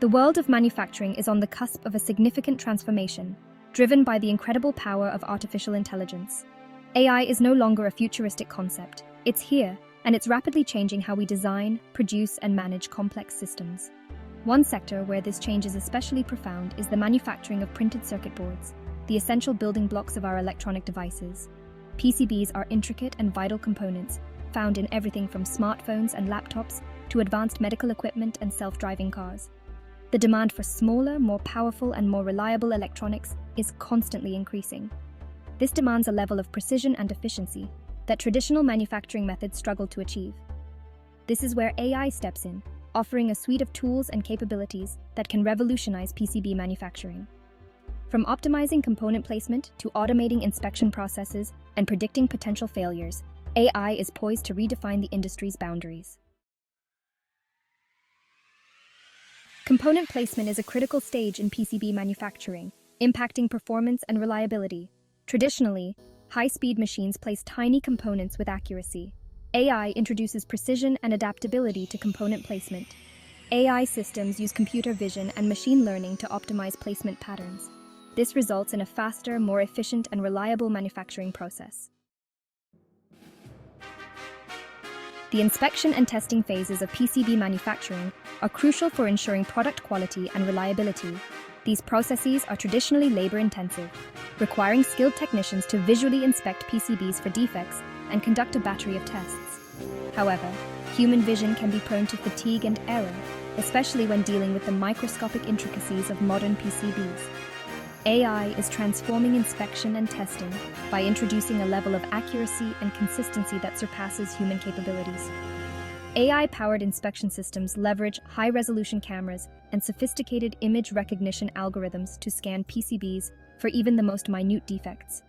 The world of manufacturing is on the cusp of a significant transformation, driven by the incredible power of artificial intelligence. AI is no longer a futuristic concept. It's here, and it's rapidly changing how we design, produce, and manage complex systems. One sector where this change is especially profound is the manufacturing of printed circuit boards, the essential building blocks of our electronic devices. PCBs are intricate and vital components, found in everything from smartphones and laptops to advanced medical equipment and self-driving cars. The demand for smaller, more powerful, and more reliable electronics is constantly increasing. This demands a level of precision and efficiency that traditional manufacturing methods struggle to achieve. This is where AI steps in, offering a suite of tools and capabilities that can revolutionize PCB manufacturing. From optimizing component placement to automating inspection processes and predicting potential failures, AI is poised to redefine the industry's boundaries. Component placement is a critical stage in PCB manufacturing, impacting performance and reliability. Traditionally, high-speed machines place tiny components with accuracy. AI introduces precision and adaptability to component placement. AI systems use computer vision and machine learning to optimize placement patterns. This results in a faster, more efficient, and reliable manufacturing process. The inspection and testing phases of PCB manufacturing are crucial for ensuring product quality and reliability. These processes are traditionally labor-intensive, requiring skilled technicians to visually inspect PCBs for defects and conduct a battery of tests. However, human vision can be prone to fatigue and error, especially when dealing with the microscopic intricacies of modern PCBs. AI is transforming inspection and testing by introducing a level of accuracy and consistency that surpasses human capabilities. AI-powered inspection systems leverage high-resolution cameras and sophisticated image recognition algorithms to scan PCBs for even the most minute defects.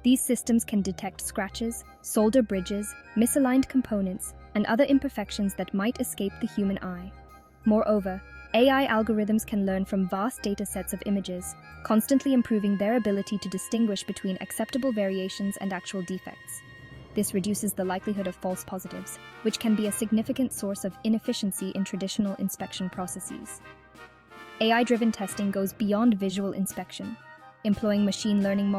These systems can detect scratches, solder bridges, misaligned components, and other imperfections that might escape the human eye. Moreover, AI algorithms can learn from vast data sets of images, constantly improving their ability to distinguish between acceptable variations and actual defects. This reduces the likelihood of false positives, which can be a significant source of inefficiency in traditional inspection processes. AI-driven testing goes beyond visual inspection, employing machine learning models